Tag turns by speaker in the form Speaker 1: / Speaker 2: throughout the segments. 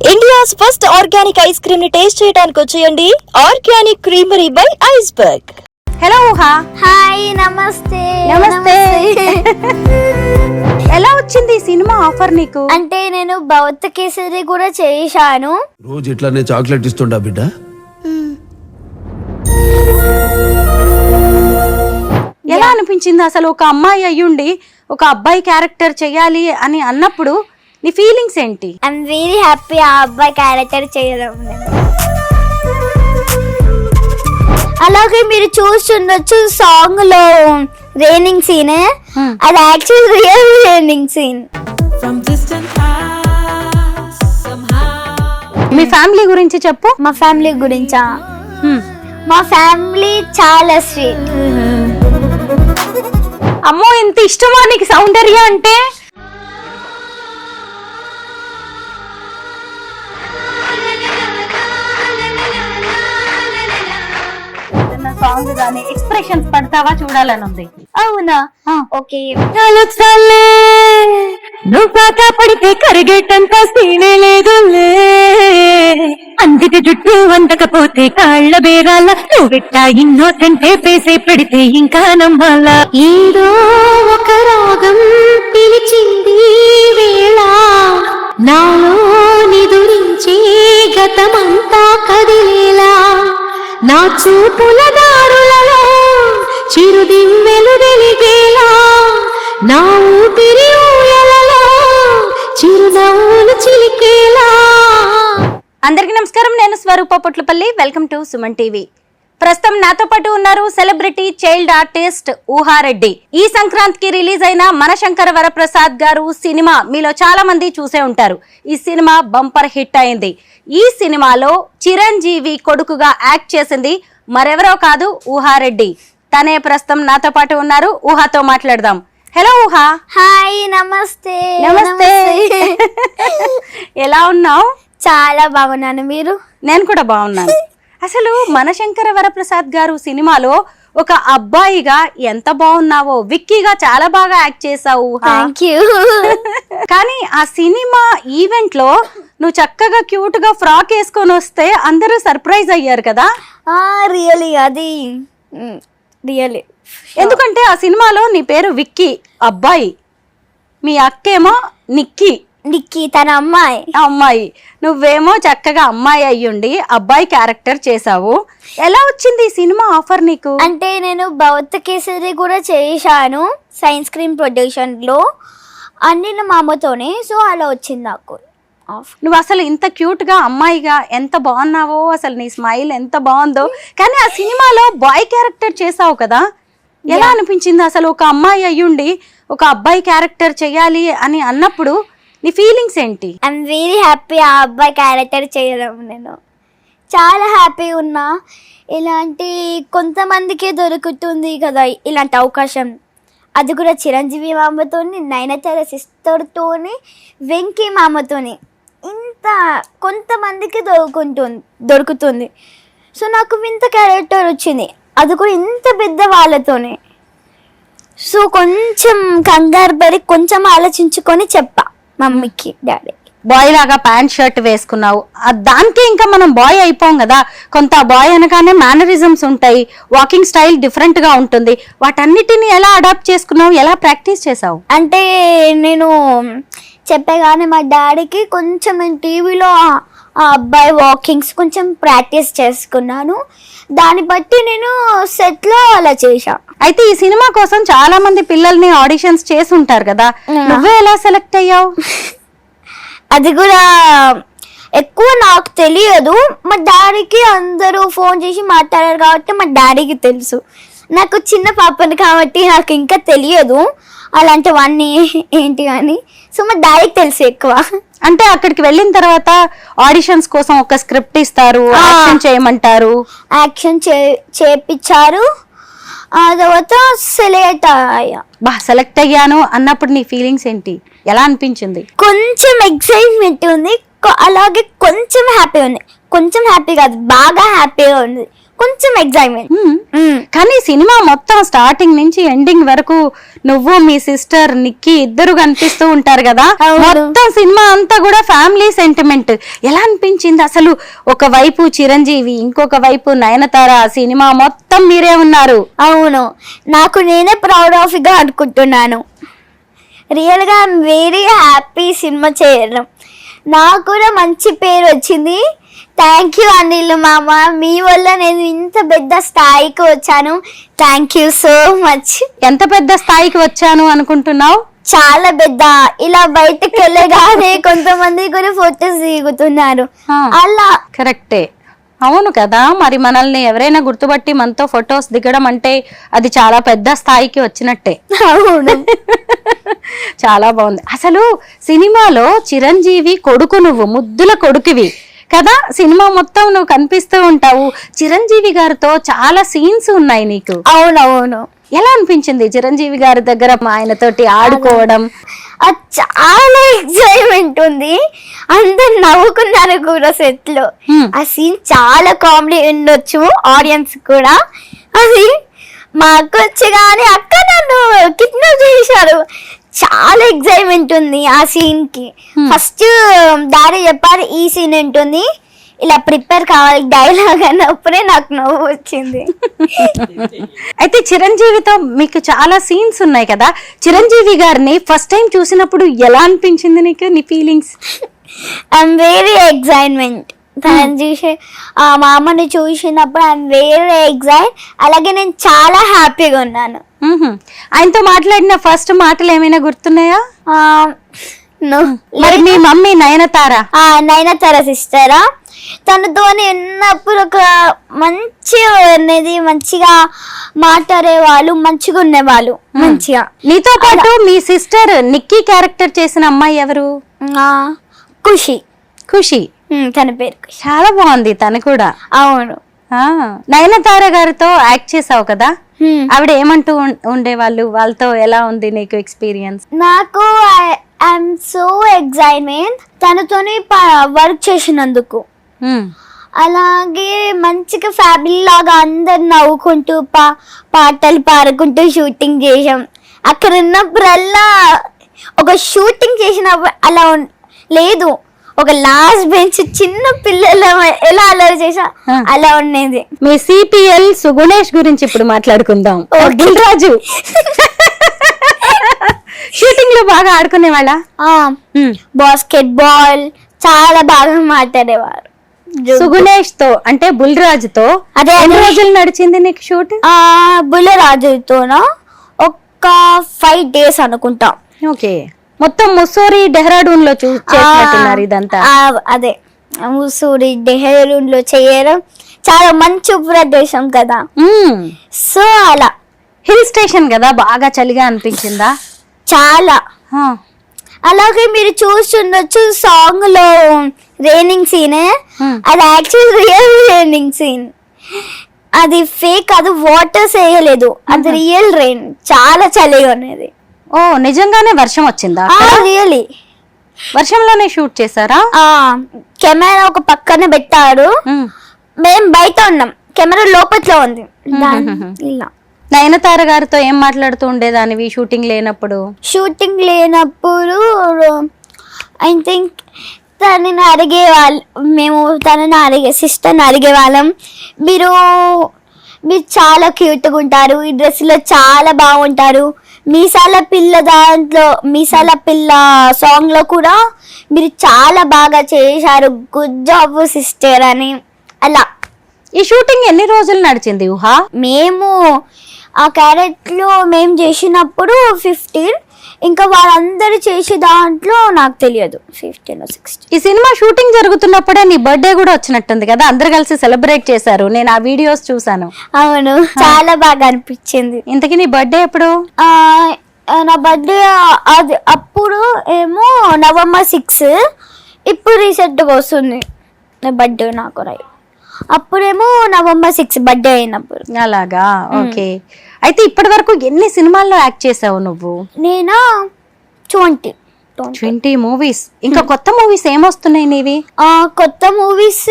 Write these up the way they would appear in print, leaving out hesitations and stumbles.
Speaker 1: India's first organic ice cream ని taste చేయడానికి వచ్చేయండి organic creamery by iceberg.
Speaker 2: Hello ఊహా.
Speaker 3: హాయ్, నమస్తే.
Speaker 2: నమస్తే. ఎలా వచ్చింది ఈ సినిమా ఆఫర్ నీకు?
Speaker 3: అంటే నేను భౌత కేసరి కూడా చేశాను.
Speaker 4: రోజు ఇట్లానే చాక్లెట్ ఇస్తుండా బిడ్డ?
Speaker 2: ఎలా అనిపించింది అసలు? ఒక అమ్మాయి అయ్యుండి ఒక అబ్బాయి క్యారెక్టర్ చేయాలి అని అన్నప్పుడు నీ ఫీలింగ్స్ ఏంటి?
Speaker 3: ఐఎమ్ వెరీ హ్యాపీ ఆ అబ్బాయి క్యారెక్టర్ చేయడం. అలాగే మీరు చూస్తుండొచ్చు సాంగ్ లో రైనింగ్ సీన్, అది యాక్చువల్ రియల్ రైనింగ్ సీన్.
Speaker 2: మీ ఫ్యామిలీ గురించి చెప్పు.
Speaker 3: మా ఫ్యామిలీ గురించా? మా ఫ్యామిలీ చాలా స్వీట్.
Speaker 2: అమ్మో, ఎంత ఇష్టమా నీకు సౌందర్య అంటే? సాంగ్ గానీ ఎక్స్ప్రెషన్స్ పడతావా చూడాలని ఉంది.
Speaker 3: అవునా? ఓకే.
Speaker 2: నువ్వు పాక పడితే కరిగేటంత సీనే లేదు, అందుకే జుట్టు అందకపోతే కాళ్ళ బేరాల నువ్వెట్ట ఇన్నోసెంటే పేసే పెడితే ఇంకా నమ్మాలా.
Speaker 3: ఏదో ఒక రాగం పిలిచింది వేళ, నాలో నిదురించే గతమంతా కదిలేలా, నా చూపుల దారులలో చిరుదిమ్మెలు వెలిగేలా, నా ఊపిరి ఊయలలో చిరునవ్వులు చిలికేలా.
Speaker 2: అందరికీ నమస్కారం, నేను Swaroopa Potlapalli. Welcome to Suman TV. ప్రస్తుతం నాతో పాటు ఉన్నారు సెలబ్రిటీ చైల్డ్ ఆర్టిస్ట్ ఊహారెడ్డి. ఈ సంక్రాంతికి రిలీజ్ అయిన మనశంకర వరప్రసాద్ గారు సినిమా మీలో చాలా మంది చూసే ఉంటారు. ఈ సినిమా బంపర్ హిట్ అయింది. ఈ సినిమాలో చిరంజీవి కొడుకుగా యాక్ట్ చేసింది మరెవరో కాదు, ఊహారెడ్డి. తనే ప్రస్తుతం నాతో పాటు ఉన్నారు. ఊహాతో మాట్లాడదాం. హలో ఊహా.
Speaker 3: హాయ్, నమస్తే.
Speaker 2: నమస్తే. ఎలా ఉన్నావు?
Speaker 3: చాలా బాగున్నాను. మీరు?
Speaker 2: నేను కూడా బాగున్నాను. అసలు మనశంకర వరప్రసాద్ గారు సినిమాలో ఒక అబ్బాయిగా ఎంత బాగున్నావో, విక్కీగా చాలా బాగా యాక్ట్ చేసావు.
Speaker 3: Thank you.
Speaker 2: కానీ ఆ సినిమా ఈవెంట్ లో నువ్వు చక్కగా క్యూట్ గా ఫ్రాక్ వేసుకొని వస్తే అందరూ సర్ప్రైజ్ అయ్యారు కదా?
Speaker 3: రియలీ, అది రియలీ.
Speaker 2: ఎందుకంటే ఆ సినిమాలో నీ పేరు విక్కీ, అబ్బాయి, మీ అక్కేమో నిక్కీ,
Speaker 3: నిక్కీ తన అమ్మాయి.
Speaker 2: అమ్మాయి. నువ్వేమో చక్కగా అమ్మాయి అయ్యుండి అబ్బాయి క్యారెక్టర్ చేసావు. ఎలా వచ్చింది ఈ సినిమా ఆఫర్ నీకు?
Speaker 3: అంటే నేను భౌత కేసరి కూడా చేశాను సైన్స్ క్రీమ్ ప్రొడక్షన్ లో, అన్ని మా అమ్మతోనే. సో అలా వచ్చింది నాకు.
Speaker 2: నువ్వు అసలు ఇంత క్యూట్ గా అమ్మాయిగా ఎంత బాగున్నావో, అసలు నీ స్మైల్ ఎంత బాగుందో. కానీ ఆ సినిమాలో బాయ్ క్యారెక్టర్ చేసావు కదా, ఎలా అనిపించింది అసలు? ఒక అమ్మాయి అయ్యుండి ఒక అబ్బాయి క్యారెక్టర్ చేయాలి అని అన్నప్పుడు నీ ఫీలింగ్స్ ఏంటి?
Speaker 3: ఐఎమ్ వెరీ హ్యాపీ ఆ అబ్బాయి క్యారెక్టర్ చేయడం. నేను చాలా హ్యాపీ ఉన్నా. ఇలాంటి కొంతమందికే దొరుకుతుంది కదా ఇలాంటి అవకాశం. అది కూడా చిరంజీవి మామతోని, నయనతార సిస్టర్తోని, వెంకీ మామతోని, ఇంత కొంతమందికి దొరుకుతుంది. సో నాకు ఇంత క్యారెక్టర్ వచ్చింది, అది కూడా ఇంత పెద్ద వాళ్ళతోనే. సో కొంచెం కంగారు పడి కొంచెం ఆలోచించుకొని చెప్పా మమ్మీకి, డాడీ.
Speaker 2: బాయ్ లాగా ప్యాంట్ షర్ట్ వేసుకున్నావు, దానికి ఇంకా మనం బాయ్ అయిపోం కదా. కొంత బాయ్ అనగానే మేనరిజమ్స్ ఉంటాయి, వాకింగ్ స్టైల్ డిఫరెంట్ గా ఉంటుంది. వాటన్నిటిని ఎలా అడాప్ట్ చేసుకున్నావు, ఎలా ప్రాక్టీస్ చేసావు?
Speaker 3: అంటే నేను చెప్పగానే మా డాడీకి కొంచెం నేను టీవీలో ఆ అబ్బాయి వాకింగ్స్ కొంచెం ప్రాక్టీస్ చేసుకున్నాను. దాన్ని బట్టి నేను సెట్లో అలా చేశా.
Speaker 2: అయితే ఈ సినిమా కోసం చాలా మంది పిల్లల్ని ఆడిషన్స్ చేసి ఉంటారు కదా, నువ్వే ఎలా సెలెక్ట్ అయ్యావు?
Speaker 3: అది కూడా ఎక్కువ నాకు తెలియదు. మా డాడీకి అందరూ ఫోన్ చేసి మాట్లాడారు కాబట్టి మా డాడీకి తెలుసు. నాకు చిన్న పాపని కాబట్టి నాకు ఇంకా తెలియదు అలాంటివన్నీ ఏంటి అని. సో మా డాడీకి తెలుసు ఎక్కువ.
Speaker 2: అంటే అక్కడికి వెళ్ళిన తర్వాత ఆడిషన్స్ కోసం ఒక స్క్రిప్ట్ ఇస్తారు, యాక్షన్ చేయమంటారు.
Speaker 3: యాక్షన్ చేపించారు. ఆ తర్వాత
Speaker 2: సెలెక్ట్ అయ్యాను అన్నప్పుడు నీ ఫీలింగ్స్ ఏంటి, ఎలా అనిపించింది?
Speaker 3: కొంచెం ఎక్సైట్మెంట్ ఉంది, అలాగే కొంచెం హ్యాపీ ఉంది. కొంచెం హ్యాపీ కాదు, బాగా హ్యాపీగా ఉంది. కొంచెం ఎగ్జైట్మెంట్.
Speaker 2: కానీ సినిమా మొత్తం స్టార్టింగ్ నుంచి ఎండింగ్ వరకు నువ్వు మీ సిస్టర్ నిక్కీ ఇద్దరు కనిపిస్తూ ఉంటారు కదా.
Speaker 3: అవును.
Speaker 2: మొత్తం సినిమా అంతా కూడా ఫ్యామిలీ సెంటిమెంట్. ఎలా అనిపించింది అసలు? ఒక వైపు చిరంజీవి, ఇంకొక వైపు నయనతార, సినిమా మొత్తం మీరే ఉన్నారు.
Speaker 3: అవును, నాకు నేనే ప్రౌడ్ ఆఫ్ గా అనుకుంటున్నాను. రియల్గా ఐఎమ్ వెరీ హ్యాపీ సినిమా చేయడం. నాకు కూడా మంచి పేరు వచ్చింది. థ్యాంక్ యూ అనిల్ మామ, మీ వల్ల నేను ఇంత పెద్ద స్థాయికి వచ్చాను. Thank you so much.
Speaker 2: ఎంత పెద్ద స్థాయికి వచ్చాను అనుకుంటున్నావు?
Speaker 3: చాలా పెద్ద. ఇలా బయటకు వెళ్ళగానే కొంతమంది కూడా ఫొటోస్ దిగుతున్నారు. అలా
Speaker 2: కరెక్టే. అవును కదా, మరి మనల్ని ఎవరైనా గుర్తుపట్టి మనతో ఫొటోస్ దిగడం అంటే అది చాలా పెద్ద స్థాయికి వచ్చినట్టే.
Speaker 3: అవును.
Speaker 2: చాలా బాగుంది. అసలు సినిమాలో చిరంజీవి కొడుకు, నువ్వు ముద్దుల కొడుకువి కదా. సినిమా మొత్తం నువ్వు కనిపిస్తూ ఉంటావు. చిరంజీవి గారితో చాలా సీన్స్ ఉన్నాయి నీకు.
Speaker 3: అవునవును.
Speaker 2: ఎలా అనిపించింది చిరంజీవి గారి దగ్గర ఆయనతోటి ఆడుకోవడం?
Speaker 3: అది చాలా ఎక్సైట్మెంట్ ఉంది. అందరు నవ్వుకున్నారు కూడా సెట్ లో. ఆ సీన్ చాలా కామెడీ ఉండొచ్చు ఆడియన్స్ కూడా. అది మా అక్క వచ్చి కానీ అక్క నన్ను కిడ్నాప్ చేశారు. చాలా ఎక్సైట్మెంట్ ఉంది ఆ సీన్ కి. ఫస్ట్ డాడీ చెప్పారు ఈ సీన్ ఉంటుంది, ఇలా ప్రిపేర్ కావాలి డైలాగ్ అన్నప్పుడే నాకు నవ్వు వచ్చింది.
Speaker 2: అయితే చిరంజీవితో మీకు చాలా సీన్స్ ఉన్నాయి కదా. చిరంజీవి గారిని ఫస్ట్ టైం చూసినప్పుడు ఎలా అనిపించింది నీకు? నీ ఫీలింగ్స్?
Speaker 3: I'm very excitement. తనని చూసి మా అమ్మని చూసినప్పుడు ఐఎమ్ వెరీ ఎక్సైట్. అలాగే నేను చాలా హ్యాపీగా ఉన్నాను.
Speaker 2: ఆయనతో మాట్లాడిన ఫస్ట్ మాటలు ఏమైనా గుర్తున్నాయా? మరి మీ మమ్మీ నయనతార?
Speaker 3: నయనతార సిస్టరా, తనతోని ఉన్నప్పుడు ఒక మంచిగా అనేది, మంచిగా మాట్లాడే వాళ్ళు, మంచిగా ఉండేవాళ్ళు మంచిగా.
Speaker 2: నీతో పాటు మీ సిస్టర్ నిక్కీ క్యారెక్టర్ చేసిన అమ్మాయి ఎవరు?
Speaker 3: ఖుషి.
Speaker 2: ఖుషి,
Speaker 3: తన పేరు ఖుషి.
Speaker 2: చాలా బాగుంది తను కూడా.
Speaker 3: అవును.
Speaker 2: నయనతార గారితో యాక్ట్ చేసావు కదా, ఆవిడ ఏమంటూ ఉండేవాళ్ళు? వాళ్ళతో ఎలా ఉంది నీకు ఎక్స్పీరియన్స్?
Speaker 3: నాకు ఐఎమ్ సో ఎక్సైట్మెంట్ తనతోని వర్క్ చేసినందుకు. అలాగే మంచిగా ఫ్యామిలీ లాగా అందరు నవ్వుకుంటూ పాటలు పాడుకుంటూ షూటింగ్ చేసాం. అక్కడ ఉన్నప్పుడల్లా ఒక షూటింగ్ చేసినప్పుడు అలా లేదు, ఒక లాస్ట్ బెంచ్ చిన్న పిల్లలు ఎలా అలర్ చేసా అలా ఉండేది.
Speaker 2: మీ సిపిఎల్ సుగుణేష్ గురించి ఇప్పుడు మాట్లాడుకుందాం. రాజు షూటింగ్ లో బాగా ఆడుకునే వాళ్ళ?
Speaker 3: బాస్కెట్ బాల్ చాలా బాగా మాట్లాడేవారు.
Speaker 2: సుగుణేష్ తో అంటే బుల్రాజుతో
Speaker 3: అదే
Speaker 2: ఎన్ని రోజులు నడిచింది నీకు షూట్?
Speaker 3: బుల్రాజుతోనా ఒక 5 days అనుకుంటా.
Speaker 2: ఓకే, మొత్తం ముస్సూరి డెహ్రాడూన్ లో చేస్తున్నారు ఇదంతా.
Speaker 3: అదే ముస్సూరి డెహ్రాడూన్ లో చేయడం చాలా మంచి ప్రదేశం కదా. సో అలా
Speaker 2: హిల్ స్టేషన్ కదా, బాగా చలిగా అనిపించిందా?
Speaker 3: చాలా. అలాగే మీరు చూస్తుండొచ్చు సాంగ్ లో రైనింగ్ సీన్, అది యాక్చువల్ రియల్ రైనింగ్ సీన్. అది ఫేక్, అది వాటర్స్ వేయలేదు, అది రియల్ రైన్. చాలా చలిగా ఉన్నది.
Speaker 2: ఓ, నిజంగానే వర్షం వచ్చిందా?
Speaker 3: రియలీ
Speaker 2: వర్షంలోనే షూట్ చేశారా?
Speaker 3: కెమెరా ఒక పక్కన పెట్టారు, మేము బయట ఉన్నాం, కెమెరా లోపట్లో ఉంది. ఇలా
Speaker 2: నయనతార గారితో ఏం మాట్లాడుతూ ఉండేదానివి షూటింగ్ లేనప్పుడు?
Speaker 3: షూటింగ్ లేనప్పుడు ఐ థింక్ తనని అడిగేవాళ్ళు, మేము తనని సిస్టర్ని అడిగేవాళ్ళం, మీరు చాలా క్యూట్గా ఉంటారు, ఈ డ్రెస్లో చాలా బాగుంటారు, మీసాల పిల్ల సాంగ్ లో కూడా మీరు చాలా బాగా చేశారు, గుడ్ జాబ్ సిస్టర్ అని. అలా
Speaker 2: ఈ షూటింగ్ ఎన్ని రోజులు నడిచింది ఊహా?
Speaker 3: మేము ఆ క్యారెక్టర్ లో మేము చేసినప్పుడు 15, ఇంకా వాళ్ళందరూ చేసే దాంట్లో నాకు తెలియదు 15 or 16.
Speaker 2: ఈ సినిమా షూటింగ్ జరుగుతున్నప్పుడే నీ బర్త్డే కూడా వచ్చినట్టుంది కదా, అందరు కలిసి సెలబ్రేట్ చేశారు, నేను ఆ వీడియోస్ చూసాను.
Speaker 3: అవును, చాలా బాగా అనిపించింది.
Speaker 2: ఇంతకీ నీ బర్త్డే ఎప్పుడు?
Speaker 3: నా బర్త్డే అది అప్పుడు ఏమో November 6, ఇప్పుడు రీసెంట్గా వస్తుంది నా బర్త్డే. నాకు అప్పుడేమో November 6 బర్త్డే అయినప్పుడు.
Speaker 2: అలాగా, ఓకే. అయితే ఇప్పటి వరకు ఎన్ని సినిమాల్లో యాక్ట్ చేసావు నువ్వు?
Speaker 3: నేనా 20
Speaker 2: 20 మూవీస్. ఇంకా కొత్త మూవీస్ ఏమొస్తున్నాయి నీవి?
Speaker 3: కొత్త మూవీస్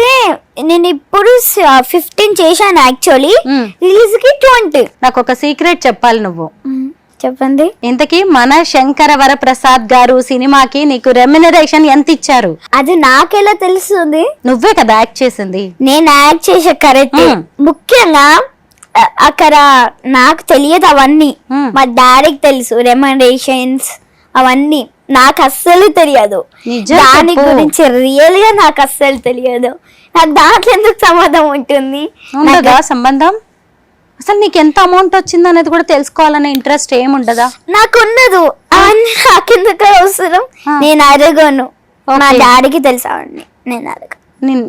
Speaker 3: నేను ఇప్పుడు 15 చేశాను యాక్చువల్లీ. రిలీజ్ కి 20.
Speaker 2: నాకు ఒక సీక్రెట్ చెప్పాలి నువ్వు.
Speaker 3: చెప్పండి.
Speaker 2: ఇంతకీ మన శంకర వరప్రసాద్ గారు సినిమాకి నీకు రెమ్యునరేషన్ ఎంత ఇచ్చారు?
Speaker 3: అది నాకెలా తెలుస్తుంది?
Speaker 2: నువ్వే కదా యాక్ట్ చేసింది.
Speaker 3: నేను యాక్ట్ చేసే కరెక్ట్. ముఖ్యంగా అక్కడ నాకు తెలియదు అవన్నీ. మా డాడీకి తెలుసు రెమ్యునరేషన్స్ అవన్నీ. నాకు అస్సలు తెలియదు. దాని గురించి రియల్ గా నాకు అస్సలు తెలియదు. నాకు దాంట్లో ఎందుకు సంబంధం ఉంటుంది?
Speaker 2: ఉండదా సంబంధం? అసలు నీకు ఎంత అమౌంట్ వచ్చింది అనేది కూడా తెలుసుకోవాలనే ఇంట్రెస్ట్ ఏముండదా?
Speaker 3: నాకు ఉండదు. అవన్నీ నాకెందుకు అవసరం? నేను అడగను. మా డాడీకి తెలుసా అండి. నేను అడగ.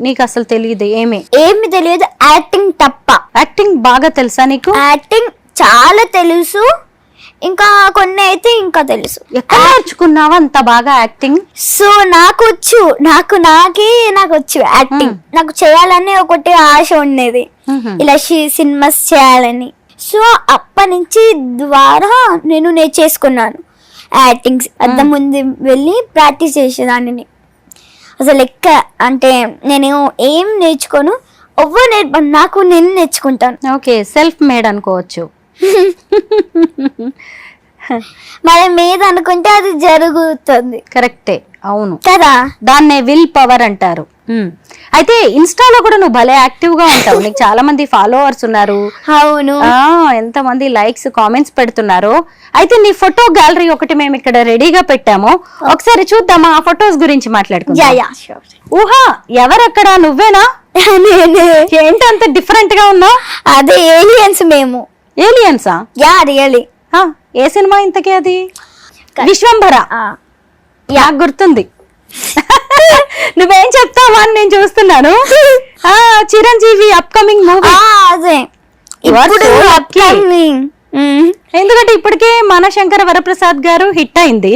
Speaker 2: నీకు అసలు తెలియదు?
Speaker 3: ఏమి తెలియదు. యాక్టింగ్ తప్ప.
Speaker 2: యాక్టింగ్ బాగా తెలుసా నీకు?
Speaker 3: యాక్టింగ్ చాలా తెలుసు. ఇంకా కొన్ని అయితే ఇంకా తెలుసు.
Speaker 2: ఎక్కడ నేర్చుకున్నావా అంత బాగా యాక్టింగ్?
Speaker 3: సో నాకు వచ్చు. నాకు వచ్చు యాక్టింగ్. నాకు చేయాలని ఒకటి ఆశ ఉండేది, ఇలా సినిమాస్ చేయాలని. సో అప్పటి నుంచి ద్వారా నేను నేర్చేసుకున్నాను యాక్టింగ్. అంత ముందు వెళ్ళి ప్రాక్టీస్ చేసేదాన్ని. అసలు అంటే నేను ఏం నేర్చుకోను, నాకు నేను నేర్చుకుంటాను.
Speaker 2: ఓకే, సెల్ఫ్ మేడ్ అనుకోవచ్చు.
Speaker 3: మన మీద అనుకుంటే అది జరుగుతుంది.
Speaker 2: కరెక్టే, అవును
Speaker 3: కదా.
Speaker 2: దాన్నే విల్ పవర్ అంటారు. అయితే ఇన్స్టాలో కూడా నువ్వు భలే యాక్టివ్ గా ఉంటావు. నీకు చాలా మంది ఫాలోవర్స్ ఉన్నారు.
Speaker 3: అవును.
Speaker 2: ఎంత మంది లైక్స్ కామెంట్స్ పెడుతున్నారు. అయితే నీ ఫోటో గ్యాలరీ ఒకటి మేము ఇక్కడ రెడీగా పెట్టాము, ఒకసారి చూద్దామా? ఆ ఫొటోస్ గురించి మాట్లాడుకుందాం. ఊహా, ఎవరక్కడ? నువ్వేనా? ఏంటి అంత డిఫరెంట్ గా ఉన్నావు?
Speaker 3: అదే ఏలియన్స్. మేము
Speaker 2: ఏలియన్సా?
Speaker 3: Yeah, really.
Speaker 2: ఏ సినిమా ఇంతకీ? అది విశ్వంభర. నాకు గుర్తుంది. నువ్వేం చెప్తావా అని నేను చూస్తున్నాను. Chiranjeevi upcoming movie.
Speaker 3: అదే
Speaker 2: ఎందుకంటే ఇప్పటికే మన శంకర వరప్రసాద్ గారు హిట్ అయింది.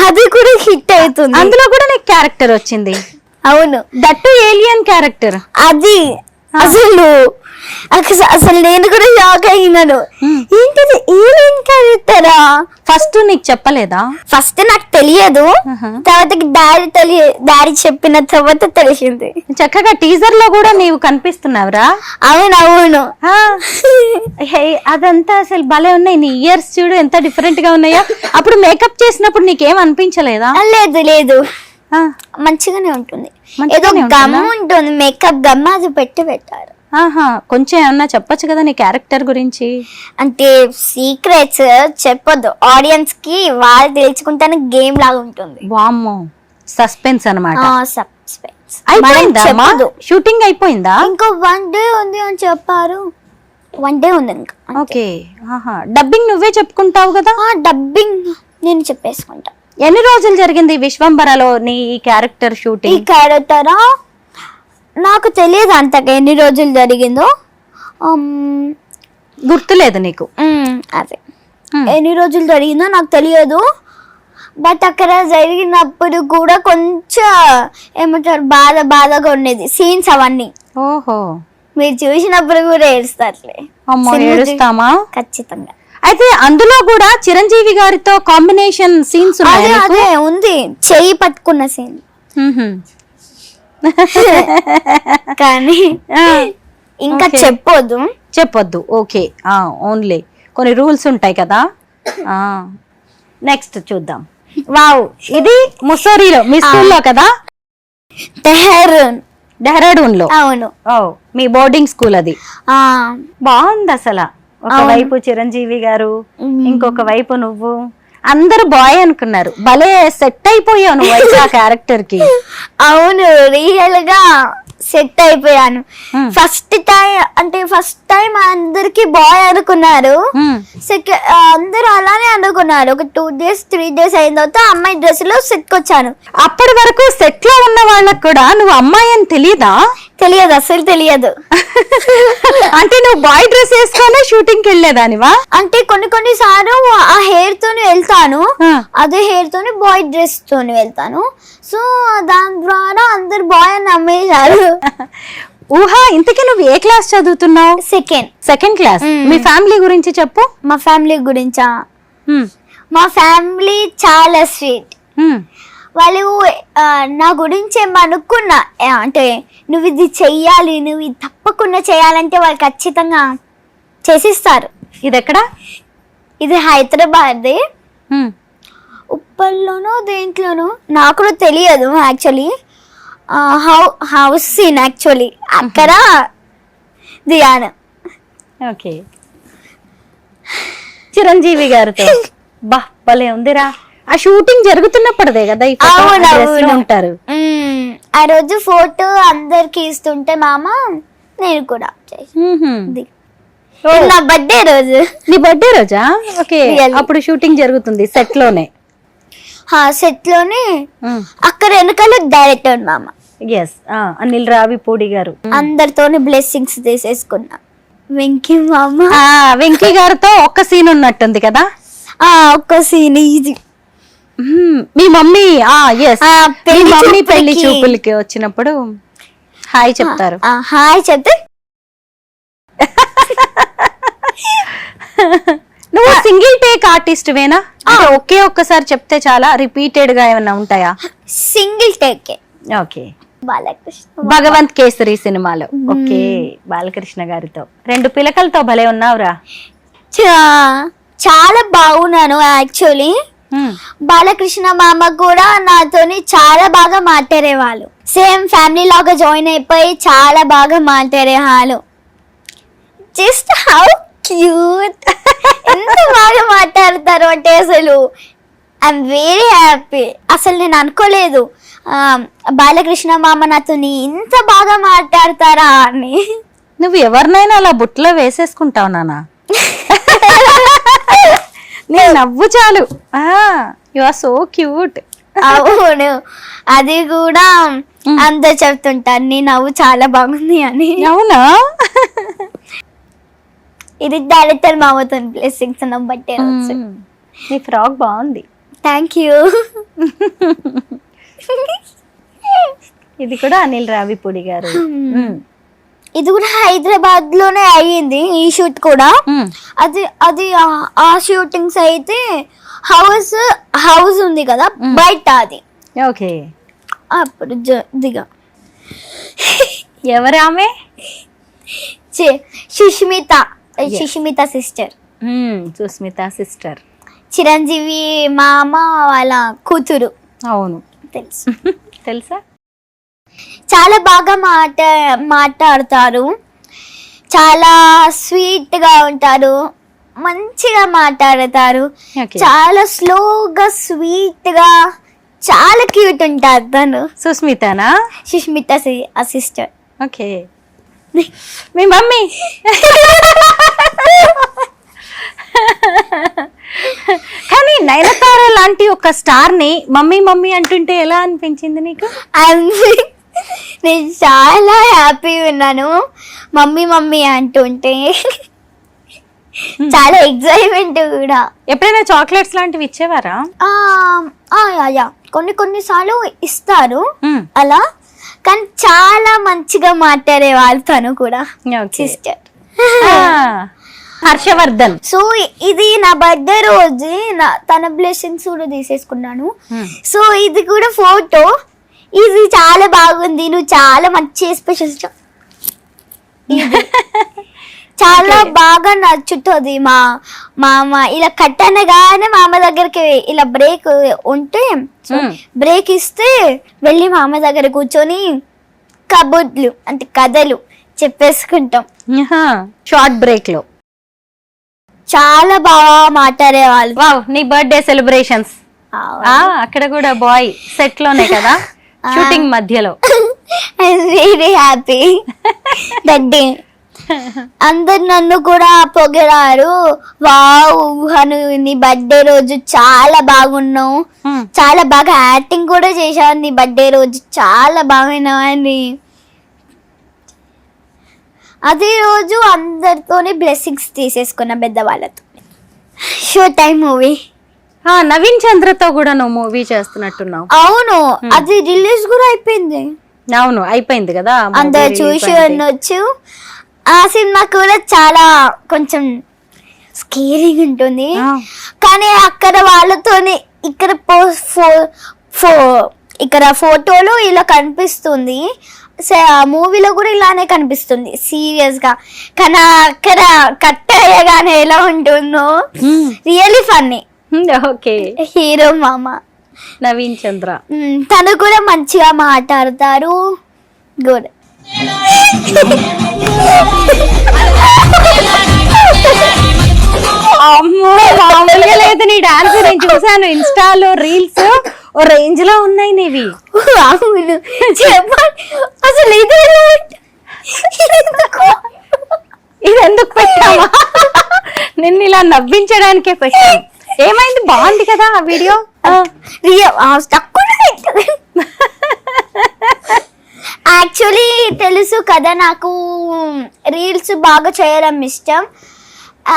Speaker 3: అది కూడా హిట్ అవుతుంది.
Speaker 2: అందులో కూడా నీకు క్యారెక్టర్ వచ్చింది.
Speaker 3: అవును,
Speaker 2: దట్టు ఏలియన్ క్యారెక్టర్.
Speaker 3: అది అసలు నేను కూడా షాక్ అయినాను. ఏంటిది ఏలియన్ క్యారెక్టరా?
Speaker 2: ఫస్ట్ నీకు చెప్పలేదా?
Speaker 3: ఫస్ట్ నాకు తెలియదు. తర్వాత డాడీ చెప్పిన తర్వాత తెలిసింది.
Speaker 2: చక్కగా టీజర్ లో కూడా నీవు కనిపిస్తున్నావురా.
Speaker 3: అవునవును.
Speaker 2: అదంతా అసలు భలే ఉన్నాయి. నీ ఇయర్స్ చూడు ఎంత డిఫరెంట్ గా ఉన్నాయో. అప్పుడు మేకప్ చేసినప్పుడు నీకేం అనిపించలేదా?
Speaker 3: లేదు, మంచిగానే ఉంటుంది. ఏదో గమ్ ఉంటుంది, మేకప్ గమ్, అది పెట్టారు.
Speaker 2: కొంచెం ఏమన్నా చెప్పొచ్చు కదా నీ క్యారెక్టర్ గురించి? అంటే
Speaker 3: సీక్రెట్స్ చెప్పొద్దు ఆడియన్స్ కి, వాళ్ళు తెలుసుకుంటానే గేమ్ లాగా ఉంటుంది.
Speaker 2: వామ్మో, సస్పెన్స్ అన్నమాట.
Speaker 3: సస్పెన్స్.
Speaker 2: షూటింగ్ అయిపోయిందా?
Speaker 3: ఇంకో 1 డే ఉంది అని చెప్పారు. 1 డే ఉంది ఇంకా.
Speaker 2: ఓకే. డబ్బింగ్ నువ్వే చెప్పుకుంటావు కదా?
Speaker 3: డబ్బింగ్ నేను చెప్పేసుకుంటా.
Speaker 2: ఎన్ని రోజులు జరిగింది విశ్వంబరలో నీ ఈ క్యారెక్టర్ షూటింగ్?
Speaker 3: ఈ క్యారెక్టరా నాకు తెలియదు అంతగా ఎన్ని రోజులు జరిగిందో.
Speaker 2: గుర్తులేదు నీకు?
Speaker 3: అదే ఎన్ని రోజులు జరిగిందో నాకు తెలియదు. బట్ అక్కడ జరిగినప్పుడు కూడా కొంచెం ఏమంటారు, బాధగా ఉండేది సీన్స్ అవన్నీ.
Speaker 2: ఓహో,
Speaker 3: మీరు చూసినప్పుడు కూడా ఏడుస్తారులే.
Speaker 2: ఏడుస్తామా?
Speaker 3: ఖచ్చితంగా.
Speaker 2: అయితే అందులో కూడా చిరంజీవి గారితో కాంబినేషన్ సీన్స్
Speaker 3: అదే ఉంది, చెయ్యి పట్టుకున్న సీన్. కానీ ఇంకా చెప్పొద్దు. ఓకే, ఓన్లీ కొన్ని రూల్స్ ఉంటాయి కదా. నెక్స్ట్ చూద్దాం. వావ్, ఇది ముస్సోరీలో మీ స్కూల్లో కదా? డెహ్రాడూన్ లో. అవును.
Speaker 2: మీ బోర్డింగ్ స్కూల్ అది. బాగుంది అసలు. ఒకవైపు చిరంజీవి గారు, ఇంకొక వైపు నువ్వు. అందరు బాయ్ అనుకున్నారు. భలే సెట్ అయిపోయావు నువ్వు ఆ క్యారెక్టర్ కి.
Speaker 3: అవును, రియల్ గా సెట్ అయిపోయాను. ఫస్ట్ టైం అందరికి బాయ్ అనుకున్నారు. అందరూ అలానే అనుకున్నారు. ఒక 2 days 3 days అయిన తర్వాత అమ్మాయి డ్రెస్ లో సెట్ వచ్చాను.
Speaker 2: అప్పటి వరకు సెట్ లో ఉన్న వాళ్ళకి కూడా నువ్వు అమ్మాయి అని తెలియదా?
Speaker 3: తెలియదు, అసలు తెలియదు.
Speaker 2: అంటే నువ్వు బాయ్ డ్రెస్ వేసుకొని షూటింగ్ కి వెళ్ళేదానివా?
Speaker 3: అంటే కొన్ని సార్లు ఆ హెయిర్ తోని వెళ్తాను, అదే హెయిర్ తోని బాయ్ డ్రెస్ తోని వెళ్తాను. సో దాని ద్వారా అందరు బాయ్ అని నమ్మేశారు.
Speaker 2: ఊహా, ఇంతకీ నువ్వు ఏ క్లాస్ చదువుతున్నావు?
Speaker 3: Second
Speaker 2: class. మీ ఫ్యామిలీ గురించి చెప్పు.
Speaker 3: మా ఫ్యామిలీ గురించా? మా ఫ్యామిలీ చాలా స్వీట్. వాళ్ళు నా గురించి ఏమనుకున్నా అంటే నువ్వు ఇది చెయ్యాలి, నువ్వు ఇది తప్పకుండా చేయాలంటే వాళ్ళు ఖచ్చితంగా చేసిస్తారు.
Speaker 2: ఇది ఎక్కడ?
Speaker 3: ఇది హైదరాబాద్, ఉప్పల్లోనో దేంట్లోనో నాకు కూడా తెలియదు యాక్చువల్లీ. హౌస్ సీన్ యాక్చువల్లీ అక్కడ దిగాను.
Speaker 2: ఓకే, చిరంజీవి గారితో బా భలే ఉందిరా. ఆ షూటింగ్ జరుగుతున్నప్పుడే కదా ఈ photo లో ఉంటారు.
Speaker 3: ఆ రోజు ఫోటో అందరికి ఇస్తుంటే మామ నేను కూడా నా బర్త్డే రోజు.
Speaker 2: నీ బర్త్డే రోజా? ఓకే, అప్పుడు షూటింగ్ జరుగుతుంది సెట్ లోనే.
Speaker 3: సెట్ లోనే అక్కడ వెనకాల డైరెక్టర్ మామ.
Speaker 2: ఎస్, అనిల్ రావిపూడి గారు.
Speaker 3: అందరితోనే బ్లెస్సింగ్స్ తీసేసుకున్నా. వెంకీ మామ,
Speaker 2: వెంకీ గారితో ఒక్క సీన్ ఉన్నట్టుంది కదా?
Speaker 3: ఒక్క సీన్ ఇది.
Speaker 2: మీ మమ్మీ మీ మమ్మీ పెళ్లి చూపులకి వచ్చినప్పుడు హాయ్ చెప్తారు.
Speaker 3: హాయ్ చెప్తే
Speaker 2: నువ్వు సింగిల్ టేక్ ఆర్టిస్ట్ వేనా? ఒకే ఒక్కసారి చెప్తే చాలా, రిపీటెడ్ గా ఏమైనా ఉంటాయా?
Speaker 3: Single take.
Speaker 2: Okay,
Speaker 3: Balakrishna
Speaker 2: Bhagavanth Kesari సినిమాలో. ఓకే, బాలకృష్ణ గారితో 2 పిలకలతో భలే ఉన్నావురా.
Speaker 3: చాలా బాగున్నాను యాక్చువల్లీ. బాలకృష్ణ మామ కూడా నాతోని చాలా బాగా మాట్లాడేవాళ్ళు. సేమ్ ఫ్యామిలీ లాగా జాయిన్ అయిపోయి చాలా బాగా మాట్లాడేవాళ్ళు. జస్ట్ హౌ క్యూట్, ఎంత బాగా మాట్లాడతారు అంటే అసలు ఐఎమ్ వెరీ హ్యాపీ. అసలు నేను అనుకోలేదు బాలకృష్ణ మామ నాతోని ఇంత బాగా మాట్లాడతారా అని.
Speaker 2: నువ్వు ఎవరినైనా అలా బుట్టలో వేసేసుకుంటావు నానా. నీ నవ్వు చాలు. You are so cute.
Speaker 3: అవును, అది కూడా అందరు చెప్తుంటారు నీ నవ్వు చాలా బాగుంది అని.
Speaker 2: అవునా?
Speaker 3: ఇది డైరెక్టర్ మామతో బ్లెస్సింగ్స్ నా బర్త్డే రోజు.
Speaker 2: నీ ఫ్రాక్ బాగుంది.
Speaker 3: Thank you.
Speaker 2: ఇది కూడా అనిల్ రావిపూడి గారు.
Speaker 3: ఇది కూడా హైదరాబాద్ లోనే అయ్యింది ఈ షూట్ కూడా. అది ఆ షూటింగ్స్ అయితే హౌస్ ఉంది కదా బయట, అది.
Speaker 2: ఓకే,
Speaker 3: అప్పుడు దిగా.
Speaker 2: ఎవరు ఆమె?
Speaker 3: సుష్మిత సిస్టర్.
Speaker 2: సుస్మిత సిస్టర్,
Speaker 3: చిరంజీవి మామ వాళ్ళ కూతురు.
Speaker 2: అవును,
Speaker 3: తెలుసు.
Speaker 2: తెలుసా?
Speaker 3: చాలా బాగా మాట్లాడతారు, చాలా స్వీట్ గా ఉంటారు, మంచిగా మాట్లాడతారు. చాలా స్లోగా స్వీట్ గా చాలా క్యూట్ ఉంటారు తను.
Speaker 2: సుస్మితనా?
Speaker 3: సుష్మిత సిస్టర్.
Speaker 2: ఓకే, మీ మమ్మీ. కానీ నయనతార లాంటి ఒక స్టార్ ని మమ్మీ మమ్మీ అంటుంటే ఎలా అనిపించింది నీకు?
Speaker 3: నేను చాలా హ్యాపీ ఉన్నాను మమ్మీ మమ్మీ అంటుంటే. చాలా ఎక్సైట్మెంట్ కూడా.
Speaker 2: ఎప్పుడైనా చాక్లెట్స్ లాంటివి ఇచ్చేవారా?
Speaker 3: కొన్నిసార్లు ఇస్తారు అలా, కానీ చాలా మంచిగా మాట్లాడే వాళ్ళు తను కూడా సిస్టర్.
Speaker 2: హర్షవర్ధన్.
Speaker 3: సో ఇది నా బర్త్డే రోజు తన బ్లెస్సింగ్స్ కూడా తీసేసుకున్నాను. సో ఇది కూడా ఫోటో. ఇది చాలా బాగుంది, నువ్వు చాలా మంచి స్పెషల్, చాలా బాగా నచ్చుతుంది. మామ ఇలా కట్టనగానే మామ దగ్గరికి ఇలా బ్రేక్ ఉంటే బ్రేక్ ఇస్తే వెళ్ళి మామ దగ్గర కూర్చొని కబుర్లు అంటే కథలు చెప్పేసుకుంటాం
Speaker 2: షార్ట్ బ్రేక్ లో.
Speaker 3: చాలా బాగా మాట్లాడేవాళ్ళు.
Speaker 2: వావ్, నీ బర్త్డే సెలబ్రేషన్స్ అక్కడ కూడా బాయ్ సెట్ లోనే కదా, షూటింగ్ మధ్యలో.
Speaker 3: Very happy that day. అందరు నన్ను కూడా పొగిడారు, వావ్ హను నీ బర్త్డే రోజు చాలా బాగున్నావు, చాలా బాగా యాక్టింగ్ కూడా చేశావు, నీ బర్త్డే రోజు చాలా బాగున్నావు అని. అదే రోజు అందరితోనే బ్లెస్సింగ్స్ తీసేసుకున్న పెద్దవాళ్ళతో. Show Time movie.
Speaker 2: నవీన్ చంద్రతో కూడా నువ్వు మూవీ చేస్తున్నట్టున్నావు.
Speaker 3: అవును, అది రిలీజ్ కూడా అయిపోయింది.
Speaker 2: అవును, అయిపోయింది కదా,
Speaker 3: అందరు చూసి ఉండొచ్చు. ఆ సినిమా కూడా చాలా కొంచెం స్కేరింగ్ ఉంటుంది.
Speaker 2: ఆ.
Speaker 3: కానీ అక్కడ వాళ్ళతోని ఇక్కడ ఇక్కడ ఫోటోలో ఇలా కనిపిస్తుంది, మూవీలో కూడా ఇలానే కనిపిస్తుంది సీరియస్ గా. కానీ అక్కడ కట్ అయ్యగానే ఎలా ఉంటుందో రియల్లీ ఫన్నీ.
Speaker 2: ఓకే,
Speaker 3: హీరో మామ
Speaker 2: నవీన్ చంద్ర.
Speaker 3: తను కూడా మంచిగా మాట్లాడతారు. గుడ్.
Speaker 2: అమ్మో, మామూలుగా లేదు నీ డాన్స్. నేను చూసాను ఇన్స్టాలో రీల్స్, ఓ రేంజ్ లో ఉన్నాయి నీవి.
Speaker 3: అవును, చెప్పండి అసలు ఇది
Speaker 2: ఇది ఎందుకు పెట్టావా? నిన్ను ఇలా నవ్వించడానికే పెట్టాను. ఏమైంది, బాగుంది కదా ఆ వీడియో.
Speaker 3: యాక్చువల్లీ తెలుసు కదా నాకు రీల్స్ బాగా చేయడం ఇష్టం.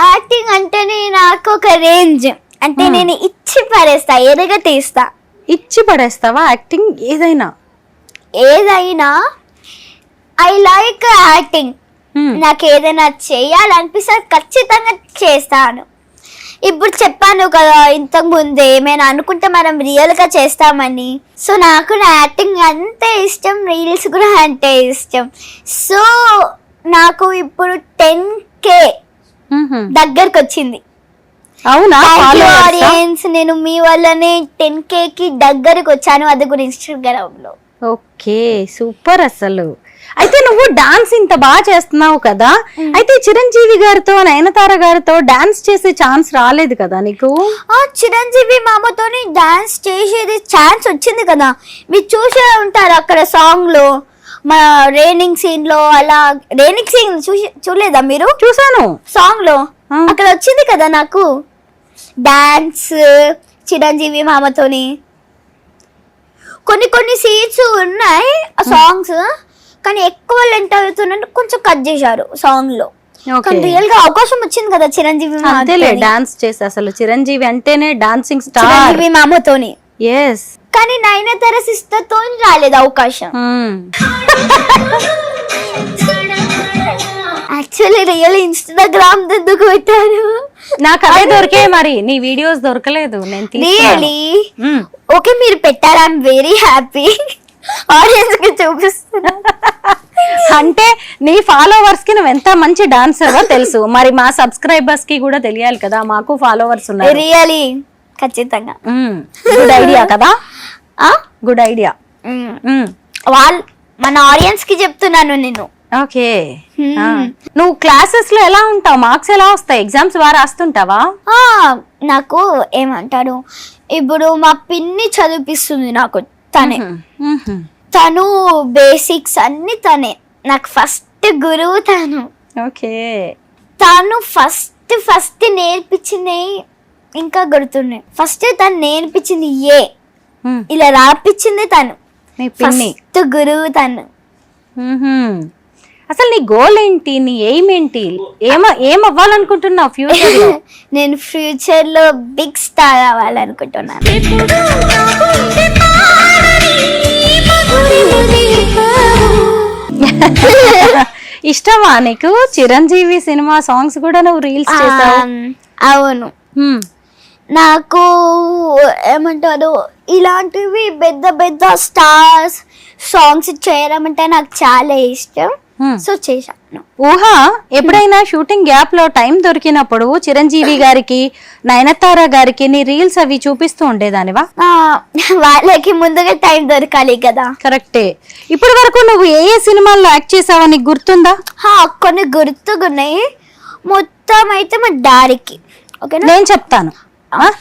Speaker 3: యాక్టింగ్ అంటేనే నాకు ఒక రేంజ్, అంటే నేను ఇచ్చి పడేస్తా, ఎరగా తీస్తా.
Speaker 2: ఇచ్చి పడేస్తావా యాక్టింగ్? ఏదైనా
Speaker 3: ఐ లైక్ యాక్టింగ్. నాకు ఏదైనా చేయాలనిపిస్తే ఖచ్చితంగా చేస్తాను. ఇప్పుడు చెప్పాను కదా ఇంతకు ముందే, నేను అనుకుంటే మనం రియల్ గా చేస్తామని. సో నాకు నా యాక్టింగ్ అంతే ఇష్టం, రీల్స్ కూడా అంతే ఇష్టం. సో నాకు ఇప్పుడు 10K దగ్గరకు వచ్చింది.
Speaker 2: అవునా?
Speaker 3: ఆడియన్స్, నేను మీ వల్లనే 10K కి దగ్గరకు వచ్చాను, అది కూడా ఇన్స్టాగ్రామ్ లో.
Speaker 2: Okay, super. అసలు అయితే నువ్వు డాన్స్ ఇంత బాగా చేస్తున్నావు కదా, అయితే చిరంజీవి గారితో నయనతార గారితో డాన్స్ చేసే ఛాన్స్ రాలేదు కదా నీకు?
Speaker 3: చిరంజీవి మామతోని డాన్స్ చేసేది ఛాన్స్ వచ్చింది కదా, మీరు చూసే ఉంటారు అక్కడ సాంగ్ లో, మన రేనింగ్ సీన్ లో. అలా రేనింగ్ సీన్ చూడలేదా మీరు?
Speaker 2: చూసాను
Speaker 3: సాంగ్ లో అక్కడ వచ్చింది కదా నాకు డాన్స్ చిరంజీవి మామతోని. కొన్ని సీన్స్ ఉన్నాయి ఆ సాంగ్స్, కానీ ఎక్కువ లెంత్ అవుతున్నట్టు కొంచెం కట్ చేశారు సాంగ్ లో. కానీ రియల్ గా అవకాశం వచ్చింది కదా చిరంజీవి
Speaker 2: డాన్స్ చేసి. అసలు చిరంజీవి అంటేనే డాన్సింగ్ స్టార్,
Speaker 3: చిరంజీవి మామతోని.
Speaker 2: ఎస్.
Speaker 3: కానీ నయనతార సిస్టర్ తో రాలేదు అవకాశం. యాక్చువల్లీ రియల్ ఇన్స్టాగ్రామ్ ఎందుకు పెట్టారు?
Speaker 2: నాకు అదే దొరికే, మరి నీ వీడియోస్ దొరకలేదు. నేను
Speaker 3: రియలీ ఓకే, మీరు పెట్టారు. I'm very happy. ఆడియన్స్ కి చూపిస్తున్నా.
Speaker 2: అంటే నీ ఫాలోవర్స్ కి నువ్వు ఎంత మంచి డాన్సర్ తెలుసు, మరి మా సబ్స్క్రైబర్స్ కి కూడా తెలియాలి కదా, మాకు ఫాలోవర్స్ ఉన్నారు.
Speaker 3: రియలీ ఖచ్చితంగా
Speaker 2: గుడ్ ఐడియా కదా, గుడ్ ఐడియా.
Speaker 3: వాళ్ళు మన ఆడియన్స్ కి చెప్తున్నాను నేను.
Speaker 2: ఓకే, నువ్వు క్లాసెస్ లో ఎలా ఉంటావు? మార్క్స్ ఎలా వస్తాయి? ఎగ్జామ్స్ బాగా రాస్తుంటావా?
Speaker 3: నాకు ఏమంటారు, ఇప్పుడు మా పిన్ని చదివిపిస్తుంది నాకు. తను బేసిక్స్ అన్ని తనే, నాకు ఫస్ట్ గురువు తను.
Speaker 2: ఓకే,
Speaker 3: తను ఫస్ట్ నేర్పించింది ఇంకా గుర్తున్నాయి. ఫస్ట్ తను నేర్పించింది ఇలా రాపించింది తను. ఫస్ట్ గురువు తను.
Speaker 2: అసలు నీ గోల్ ఏంటి? నీ ఎయిమ్ ఏంటి? ఏం అవ్వాలనుకుంటున్నావు ఫ్యూచర్ లో?
Speaker 3: నేను ఫ్యూచర్ లో బిగ్ స్టార్ అవ్వాలనుకుంటున్నాను.
Speaker 2: ఇష్టమా నీకు? చిరంజీవి సినిమా సాంగ్స్ కూడా నువ్వు రీల్స్ చేసావు.
Speaker 3: అవును, నాకు ఏమంటారు ఇలాంటివి పెద్ద పెద్ద స్టార్స్ సాంగ్స్ చేయడం అంటే నాకు చాలా ఇష్టం. సో చేశాను.
Speaker 2: ఊహ ఎప్పుడైనా షూటింగ్ గ్యాప్ లో టైం దొరికినప్పుడు చిరంజీవి గారికి నయనతార గారికి నీ రీల్స్ అవి చూపిస్తూ ఉండేదానివా?
Speaker 3: వాళ్ళకి ముందుగా టైం దొరకాలి కదా.
Speaker 2: కరెక్టే. ఇప్పటి వరకు నువ్వు ఏ సినిమాల్లో యాక్ట్ చేసావా నీకు గుర్తుందా?
Speaker 3: కొన్ని గుర్తుకున్నాయి, మొత్తం అయితే మా డాడీకి. ఓకేనా,
Speaker 2: నేను చెప్తాను.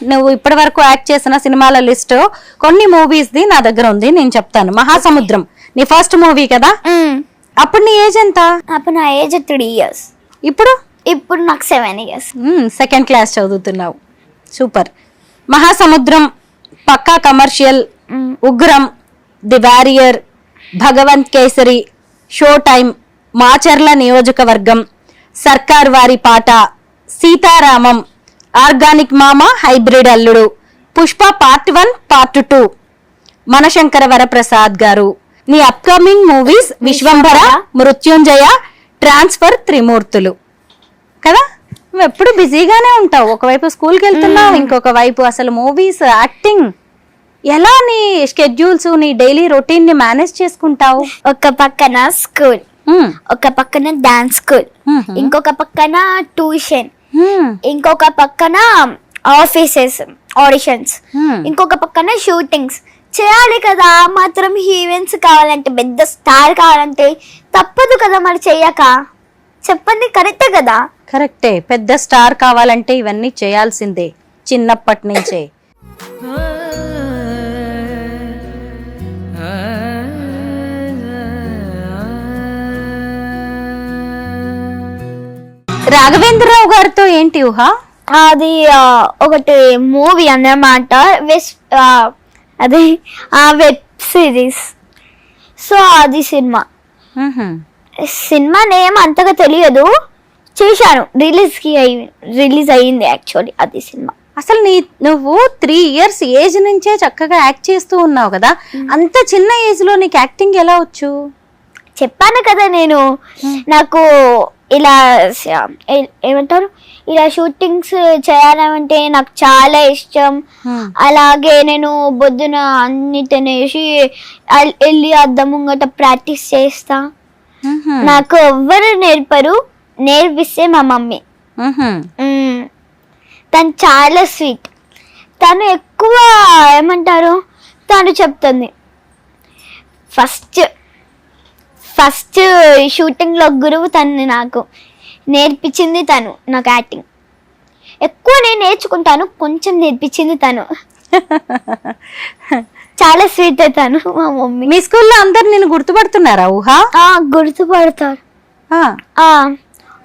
Speaker 2: నువ్వు ఇప్పటి వరకు యాక్ట్ చేసిన సినిమాల లిస్ట్ కొన్ని మూవీస్ ది నా దగ్గర ఉంది, నేను చెప్తాను. మహాసముద్రం నీ ఫస్ట్ మూవీ కదా, అప్పుడు నీ ఏజ్ ఎంత?
Speaker 3: అప్పుడు నా ఏజ్ 3 years. ఇప్పుడు నాకు 7 years.
Speaker 2: సెకండ్ క్లాస్ చదువుతున్నావు. Super. Mahasamudram Pakka Commercial, Ugram, The Warrior, Bhagavanth Kesari, Show Time, Macherla Niyojakavargam, Sarkaru Vaari Paata, Sitaramam, Organic Mama, Hybrid Alludu, Pushpa part 1 part 2, Manashankara Varaprasad garu. నీ upcoming movies Vishwambhara, Mrityunjaya, Transfer, Trimurthulu కదా. నువ్వు ఎప్పుడు బిజీగానే ఉంటావు, ఒకవైపు స్కూల్కి వెళ్తున్నావు, ఇంకొక వైపు అసలు మూవీస్, యాక్టింగ్. ఎలా నీ షెడ్యూల్స్, నీ డైలీ రొటీన్ ని మేనేజ్ చేసుకుంటావు?
Speaker 3: ఒక పక్కన స్కూల్, ఒక పక్కన డాన్స్ స్కూల్, ఇంకొక పక్కన ట్యూషన్, ఇంకొక పక్కన ఆఫీసెస్ ఆడిషన్స్, ఇంకొక పక్కన షూటింగ్స్ చేయాలి కదా. మాత్రం హీరోయిన్స్ కావాలంటే, పెద్ద స్టార్ కావాలంటే తప్పదు కదా మరి చెయ్యక. చెప్పండి, కరెక్టే కదా?
Speaker 2: కరెక్టే, పెద్ద స్టార్ కావాలంటే ఇవన్నీ చేయాల్సిందే చిన్నప్పటి నుంచే. రాఘవేంద్రరావు గారితో ఏంటి ఊహ?
Speaker 3: అది ఒకటి మూవీ అన్నమాట, అది వెబ్ సిరీస్. సో అది సినిమా నేమ్ అంతగా తెలియదు, చూశాను. రిలీజ్ అయ్యింది యాక్చువల్లీ అది సినిమా.
Speaker 2: అసలు నువ్వు 3 years ఏజ్ నుంచే చక్కగా యాక్ట్ చేస్తూ ఉన్నావు కదా, అంత చిన్న ఏజ్ లో నీకు యాక్టింగ్ ఎలా వచ్చు?
Speaker 3: చెప్పాను కదా నేను, నాకు ఇలా ఏమంటారు, ఇలా షూటింగ్స్ చేయాలంటే నాకు చాలా ఇష్టం. అలాగే నేను పొద్దున అన్ని తినేసి వెళ్ళి అద్దం ముంగట ప్రాక్టీస్ చేస్తా. నాకు ఎవ్వరు నేర్పరు, నేర్పిస్తే మా మమ్మీ. తను చాలా స్వీట్, తను ఎక్కువ ఏమంటారు, తను చెప్తుంది. ఫస్ట్ షూటింగ్ లో గురువు తను, నాకు నేర్పించింది తను. నాకు యాక్టింగ్ ఎక్కువ నేను నేర్చుకుంటాను, కొంచెం నేర్పించింది తను. చాలా స్వీట్ తను, మా మమ్మీ.
Speaker 2: మీ స్కూల్లో అందరు నేను గుర్తుపడుతున్నారా ఊహ?
Speaker 3: గుర్తుపడతారు.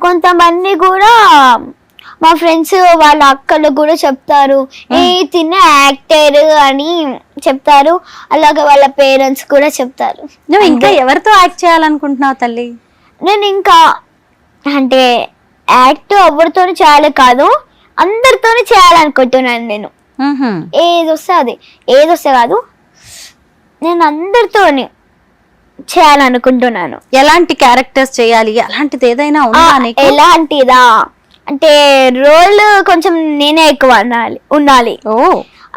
Speaker 3: కొంతమంది కూడా మా ఫ్రెండ్స్ వాళ్ళ అక్కలు కూడా చెప్తారు, తిన్న యాక్టర్ అని చెప్తారు. అలాగే వాళ్ళ పేరెంట్స్ కూడా చెప్తారు.
Speaker 2: నువ్వు ఇంకా ఎవరితో యాక్ట్ చేయాలనుకుంటున్నావు తల్లి?
Speaker 3: నేను ఇంకా అంటే యాక్ట్ ఎవరితోనూ చేయాలి కాదు, అందరితోనూ చేయాలనుకుంటున్నాను నేను. ఏదొస్తే కాదు, నేను అందరితోని చేయాలనుకుంటున్నాను.
Speaker 2: ఎలాంటి క్యారెక్టర్స్ చేయాలి, అలాంటిది ఏదైనా ఉందా?
Speaker 3: ఎలాంటిదా అంటే రోల్ కొంచెం నేనే ఎక్కువ ఉండాలి.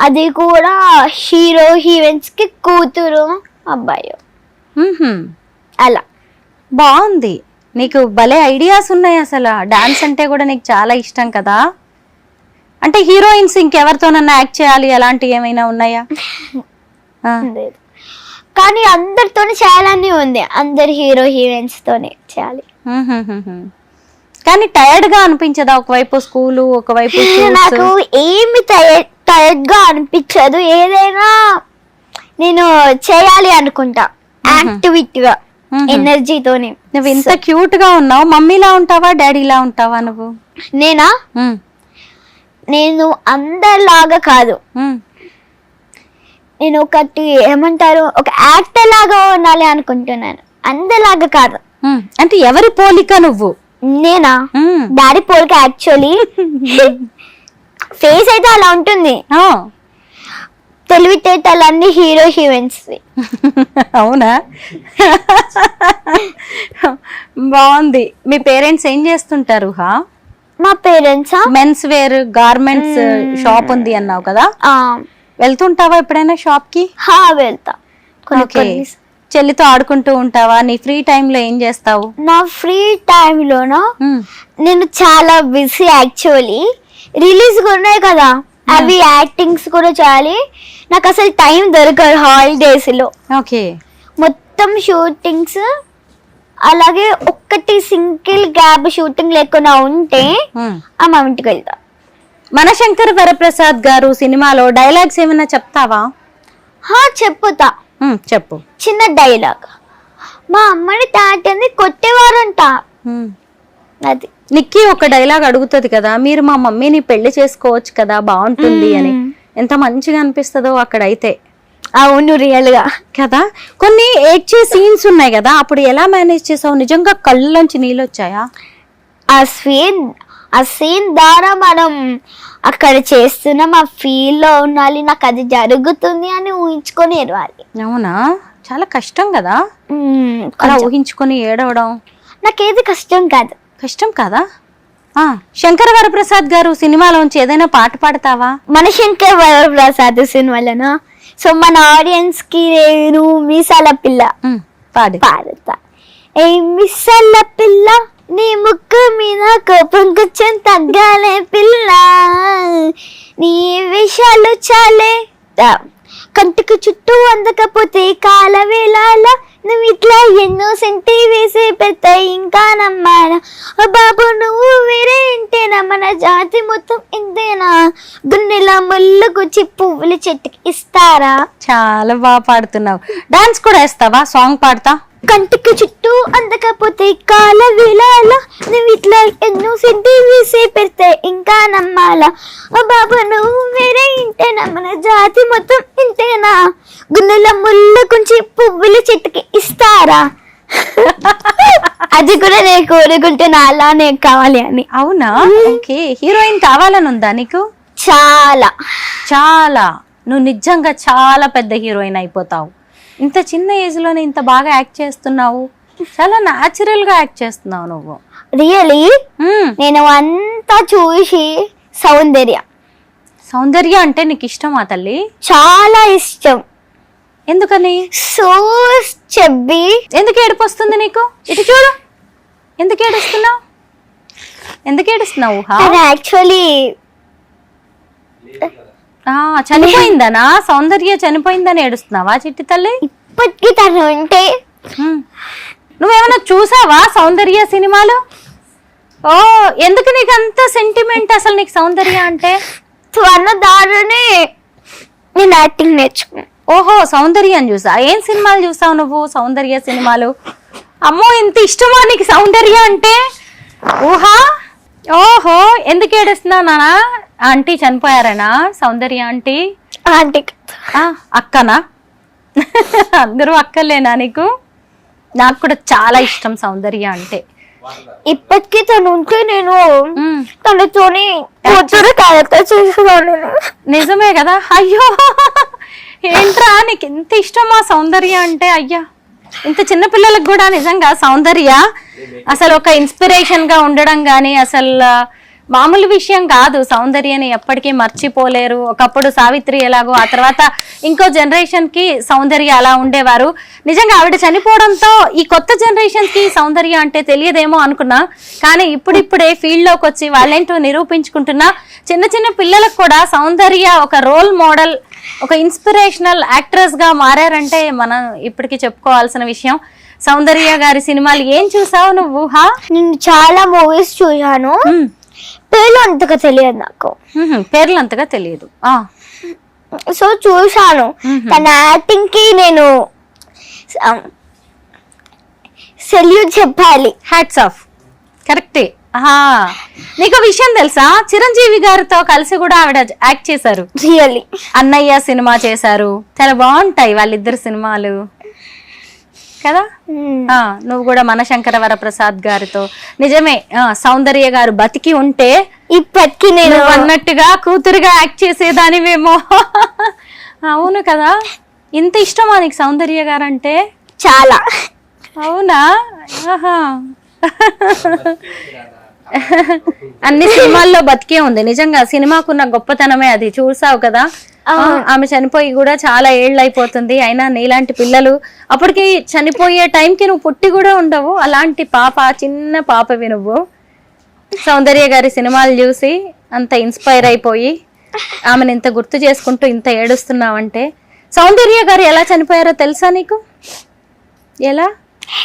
Speaker 3: అది కూడా హీరో హీరోయిన్స్ కి కూతురు అబ్బాయి అలా.
Speaker 2: బాగుంది, నీకు భలే ఐడియాస్ ఉన్నాయి. అసలు డాన్స్ అంటే కూడా నీకు చాలా ఇష్టం కదా. అంటే హీరోయిన్స్ ఇంకెవరితోనన్నా యాక్ట్ చేయాలి అలాంటివి ఏమైనా ఉన్నాయా?
Speaker 3: కానీ అందరితోనే చేయాలని ఉంది, అందరు హీరో హీరోయిన్స్ తోనే చేయాలి.
Speaker 2: కానీ టైర్డ్ గా అనిపించదా? ఒకవైపు స్కూలు, ఒకవైపు
Speaker 3: నాకు ఏమి టైర్డ్ గా అనిపించదు. ఏదైనా నేను చేయాలి అనుకుంటా యాక్టివిటీగా, ఎనర్జీతోని.
Speaker 2: నువ్వు ఇంత క్యూట్ గా ఉన్నావు, మమ్మీలా ఉంటావా డాడీలా ఉంటావా నువ్వు?
Speaker 3: నేనా? నేను అందరిలాగా కాదు, నేను ఒకటి ఏమంటారు, ఒక యాక్టర్ లాగా ఉండాలి అనుకుంటున్నాను, అందరిలాగా కాదు.
Speaker 2: అంటే ఎవరి పోలిక నువ్వు?
Speaker 3: నేనా? డాడీ పోలిక. యాక్చువల్లీ ఫేస్ అయితే అలా ఉంటుంది, తెలివితేటలన్నీ హీరో హీరోయిన్స్.
Speaker 2: అవునా? బాగుంది. మీ పేరెంట్స్ ఏం చేస్తుంటారు?
Speaker 3: మా parents
Speaker 2: men's wear garments shop ఉంది అన్నావు కదా, వెళ్తుంటావా ఎప్పుడైనా షాప్ కి?
Speaker 3: వెళ్తా.
Speaker 2: చెల్లితో ఆడుకుంటూ ఉంటావా? నీ ఫ్రీ టైమ్ లో ఏం చేస్తావు?
Speaker 3: నా ఫ్రీ టైమ్ లోనా నేను చాలా బిజీ. యాక్చువల్లీ రిలీజ్ ఉన్నాయి కదా, అవి యాక్టింగ్స్ కూడా చేయాలి. నాకు అసలు టైం దొరకదు హాలిడేస్ లో. మొత్తం షూటింగ్స్, అలాగే ఒక్కటి సింగిల్ గ్యాప్ షూటింగ్ లేకుండా ఉంటే మా ఇంటికి వెళ్తా.
Speaker 2: మనశంకర్ వరప్రసాద్ గారు సినిమాలో డైలాగ్స్ ఏమైనా చెప్తావా?
Speaker 3: చెప్పుతా.
Speaker 2: చెప్పు.
Speaker 3: చిన్న డైలాగ్, మా అమ్మని తాటని కొట్టేవారంట. అది
Speaker 2: నిక్కీ ఒక డైలాగ్ అడుగుతుంది కదా, మీరు మా మమ్మీని పెళ్లి చేసుకోవచ్చు కదా, బాగుంటుంది అని. ఎంత మంచిగా అనిపిస్తుందో అక్కడైతే.
Speaker 3: అవును, రియల్ గా
Speaker 2: కదా. కొన్ని ఏడ్చే సీన్స్ ఉన్నాయి కదా, అప్పుడు ఎలా మేనేజ్ చేసావు? నిజంగా కళ్ళలోంచి నీళ్ళు వచ్చాయా?
Speaker 3: ఆ సీన్ ద్వారా మనం అక్కడ చేస్తున్నాం, ఆ ఫీల్ లో ఉండాలి, నాకు అది జరుగుతుంది అని ఊహించుకొని ఏడవాలి.
Speaker 2: అవునా? చాలా కష్టం కదా అలా ఊహించుకొని ఏడవడం.
Speaker 3: నాకేది కష్టం కాదు.
Speaker 2: కష్టం కాదా? శంకర వరప్రసాద్ గారు సినిమాలోంచి ఏదైనా పాట పాడతావా?
Speaker 3: మన శంకర్ వరప్రసాద్ సినిమాలోనా? సో మన ఆడియన్స్ కి నేను మీసాల పిల్ల పాడతా. ఏ మీసాల పిల్ల నీ ముక్కు మీద కోపం కొంచెం తగ్గాలే పిల్ల, నీ విషయాలు చాలే కంటికి చుట్టూ అందకపోతే కాల వేళాల నువ్వు ఇట్లా ఎన్నో సెంటి వేసే పెద్ద ఇంకా నమ్మాలా బాబు నువ్వు వేరే ఇంటేనా మన జాతి మొత్తం ఇంతేనా గుండెలా ముళ్ళుకొచ్చి పువ్వుల చెట్టుకి ఇస్తారా.
Speaker 2: చాలా బాగా పాడుతున్నావు. డాన్స్ కూడా వేస్తావా? సాంగ్ పాడతా.
Speaker 3: కంటికి చుట్టూ అందకపోతే కాల వేళాల నువ్వు ఇట్లా ఎన్నో సెంటి వేసే పెడితే ఇంకా నమ్మాలా బాబు నువ్వు వేరే ఇంటేనా మన జాతి మొత్తం ఇంతేనా గుండెల ముళ్ళు కొంచెం పువ్వుల చెట్టుకి ఇస్తారా. అది కూడా నేను కోరుకుంటున్నా అలానే కావాలి అని.
Speaker 2: అవునా? ఓకే. హీరోయిన్ కావాలని ఉందా నీకు?
Speaker 3: చాలా
Speaker 2: చాలా. నువ్వు నిజంగా చాలా పెద్ద హీరోయిన్ అయిపోతావు. ఇంత చిన్న ఏజ్ లోనే ఇంత బాగా యాక్ట్ చేస్తున్నావు. చాలా న్యాచురల్ గా యాక్ట్ చేస్తున్నావు నువ్వు.
Speaker 3: రియలీ నేను అంతా చూసి సౌందర్య
Speaker 2: అంటే నీకు ఇష్టమా తల్లి?
Speaker 3: చాలా ఇష్టం.
Speaker 2: ఎందుకని?
Speaker 3: సో చెబ్బి.
Speaker 2: ఎందుకు ఏడుపు వస్తుంది నీకు? ఇటు చూడు. ఎందుకు ఏడుస్తున్నావు?
Speaker 3: యాక్చువల్లీ
Speaker 2: చనిపోయిందనా? సౌందర్య చనిపోయిందని ఏడుస్తున్నావా చిట్టి తల్లి?
Speaker 3: ఇప్పటికీ తను ఉంటే.
Speaker 2: నువ్వేమైనా చూసావా సౌందర్య సినిమాలు? ఓ, ఎందుకు నీకు అంత సెంటిమెంట్ అసలు నీకు సౌందర్య అంటే?
Speaker 3: తన దారినే నేను యాక్టింగ్ నేర్చుకున్నాను.
Speaker 2: ఓహో, సౌందర్యం చూసా. ఏం సినిమాలు చూసావు నువ్వు? సౌందర్య సినిమాలు. అమ్మో, ఇంత ఇష్టమా నీకు సౌందర్య అంటే? ఊహా. ఓహో, ఎందుకు ఏడుస్తున్నావు నానా? ఆంటీ చనిపోయారనా సౌందర్య ఆంటీ? అక్కనా? అందరూ అక్కలేనా నీకు? నాకు కూడా చాలా ఇష్టం సౌందర్య అంటే.
Speaker 3: ఇప్పటికీ తను ఉంటే నేను తనతోని క్యారెక్టర్ చేసేదాన్ని.
Speaker 2: నిజమే కదా? అయ్యో, ఏంట్రా నీకు ఎంత ఇష్టమా సౌందర్య అంటే? అయ్యా, ఇంత చిన్న పిల్లలకు కూడా నిజంగా సౌందర్య అసలు ఒక ఇన్స్పిరేషన్ గా ఉండడం గానీ అసలు మామూలు విషయం కాదు. సౌందర్యని ఎప్పటికీ మర్చిపోలేరు. ఒకప్పుడు సావిత్రి ఎలాగో, ఆ తర్వాత ఇంకో జనరేషన్ కి సౌందర్య అలా ఉండేవారు. నిజంగా ఆవిడ చనిపోవడంతో ఈ కొత్త జనరేషన్ కి సౌందర్య అంటే తెలియదేమో అనుకున్నా, కానీ ఇప్పుడిప్పుడే ఫీల్డ్ లోకి వచ్చి వాళ్ళేంటో నిరూపించుకుంటున్నా. చిన్న చిన్న పిల్లలకు కూడా సౌందర్య ఒక రోల్ మోడల్, ఒక ఇన్స్పిరేషనల్ యాక్ట్రెస్ గా మారారంటే మనం ఇప్పటికీ చెప్పుకోవాల్సిన విషయం. సౌందర్య గారి సినిమాలు ఏం చూసావు నువ్వు?
Speaker 3: నేను చాలా మూవీస్ చూసాను. పేర్లు అంతగా తెలియదు నాకు.
Speaker 2: పేర్లు అంతగా తెలియదు.
Speaker 3: సో చూసాను. తన యాక్టింగ్ కి నేను సెల్యూట్ చెప్పాలి.
Speaker 2: Hats off. కరెక్టే. నీకు విషయం తెలుసా? చిరంజీవి గారితో కలిసి కూడా ఆవిడ యాక్ట్ చేశారు.
Speaker 3: రియల్లీ.
Speaker 2: అన్నయ్య సినిమా చేశారు. చాలా బాగుంటాయి వాళ్ళిద్దరు సినిమాలు కదా. నువ్వు కూడా మన శంకర వరప్రసాద్ గారితో. నిజమే, సౌందర్య గారు బతికి ఉంటే
Speaker 3: ఇప్పటికీ నేను
Speaker 2: అన్నట్టుగా కూతురుగా యాక్ట్ చేసేదానివేమో. అవును కదా. ఇంత ఇష్టమా నీకు సౌందర్య గారు అంటే?
Speaker 3: చాలా.
Speaker 2: అవునా? అన్ని సినిమాల్లో బతికే ఉంది. నిజంగా సినిమాకున్న గొప్పతనమే అది. చూసావు కదా, ఆమె చనిపోయి కూడా చాలా ఏళ్ళు అయిపోతుంది. అయినా నీలాంటి పిల్లలు అప్పటికి చనిపోయే టైంకి నువ్వు పుట్టి కూడా ఉండవు. అలాంటి పాప, చిన్న పాపవి నువ్వు. సౌందర్య గారి సినిమాలు చూసి అంత ఇన్స్పైర్ అయిపోయి ఆమెను ఇంత గుర్తు చేసుకుంటూ ఇంత ఏడుస్తున్నావంటే. సౌందర్య గారు ఎలా చనిపోయారో తెలుసా నీకు? ఎలా?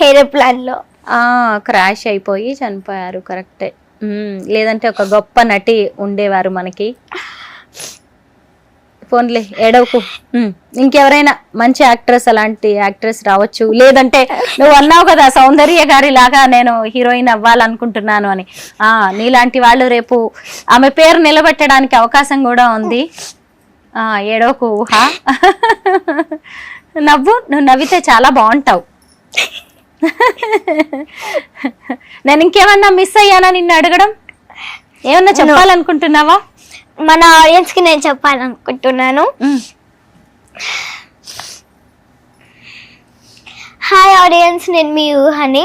Speaker 3: ఏరోప్లేన్ లో
Speaker 2: క్రాష్ అయిపోయి చనిపోయారు. కరెక్టే. లేదంటే ఒక గొప్ప నటి ఉండేవారు మనకి. ఫోన్లే, ఏడవకు. ఇంకెవరైనా మంచి యాక్ట్రెస్, అలాంటి యాక్ట్రెస్ రావచ్చు. లేదంటే నువ్వు అన్నావు కదా సౌందర్య గారి లాగా నేను హీరోయిన్ అవ్వాలనుకుంటున్నాను అని. నీలాంటి వాళ్ళు రేపు ఆమె పేరు నిలబెట్టడానికి అవకాశం కూడా ఉంది. ఏడవకు. ఊహా. నవ్వు. నువ్వు నవ్వితే చాలా బాగుంటావు. నేను ఇంకేమన్నా మిస్ అయ్యానా నిన్ను అడగడం? ఏమన్నా చెప్పాలనుకుంటున్నావా?
Speaker 3: మన ఆడియన్స్ కి నేను చెప్పాలనుకుంటున్నాను. హాయ్ ఆడియన్స్, నేను మీ ఊహని.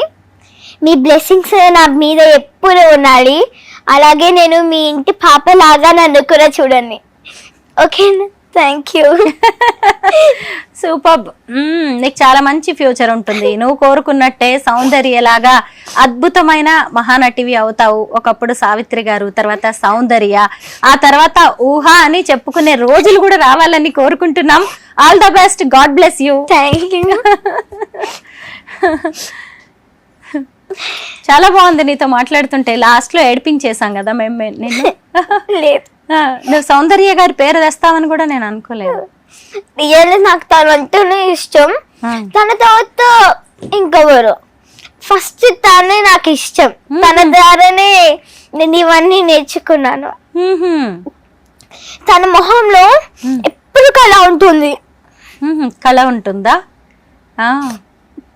Speaker 3: మీ బ్లెస్సింగ్స్ నా మీద ఎప్పుడు ఉండాలి. అలాగే నేను మీ ఇంటి పాప లాగా నన్ను కూడా చూడండి. ఓకేనా? Thank you.
Speaker 2: సూపర్. నీకు చాలా మంచి ఫ్యూచర్ ఉంటుంది. నువ్వు కోరుకున్నట్టే సౌందర్యలాగా అద్భుతమైన మహానటివి అవుతావు. ఒకప్పుడు సావిత్రి గారు, తర్వాత సౌందర్య, ఆ తర్వాత ఊహ అని చెప్పుకునే రోజులు కూడా రావాలని కోరుకుంటున్నాం. All the best. God bless you.
Speaker 3: Thank you.
Speaker 2: చాలా బాగుంది నీతో మాట్లాడుతుంటే. లాస్ట్ లో ఏడిపించేసాం కదా మేము నిన్ను.
Speaker 3: లేదు,
Speaker 2: నువ్వు సౌందర్య గారి పేరు తెస్తావని కూడా నేను అనుకోలేదు.
Speaker 3: రియల్లీ నాకు తను అంటేనే ఇష్టం. తన తర్వాత ఇంకెవరు, ఫస్ట్ తనే నాకు ఇష్టం. తన ద్వారానే నేను ఇవన్నీ నేర్చుకున్నాను. తన మొహంలో ఎప్పుడు కళ ఉంటుంది.
Speaker 2: కళ ఉంటుందా?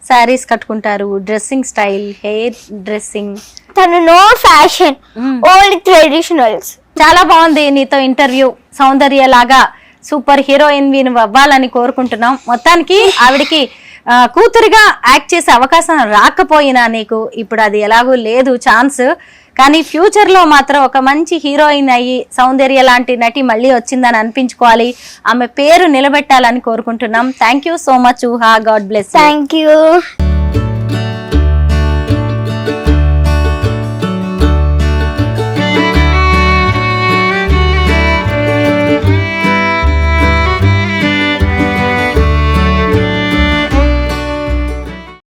Speaker 2: శారీస్ కట్టుకుంటారు, డ్రెస్సింగ్ స్టైల్, హెయిర్ డ్రెస్సింగ్.
Speaker 3: తను నో ఫ్యాషన్, ఓన్లీ ట్రెడిషనల్స్.
Speaker 2: చాలా బాగుంది నీతో ఇంటర్వ్యూ. సౌందర్య లాగా సూపర్ హీరోయిన్ నువ్వు అవ్వాలని కోరుకుంటున్నాం. మొత్తానికి ఆవిడికి కూతురుగా యాక్ట్ చేసే అవకాశం రాకపోయినా నీకు ఇప్పుడు అది ఎలాగూ లేదు ఛాన్స్, కానీ ఫ్యూచర్ లో మాత్రం ఒక మంచి హీరోయిన్ అయ్యి సౌందర్య లాంటి నటి మళ్ళీ వచ్చిందని అనిపించుకోవాలి. ఆమె పేరు నిలబెట్టాలని కోరుకుంటున్నాం. థ్యాంక్ యూ సో మచ్ ఊహా. God bless.
Speaker 3: Thank you.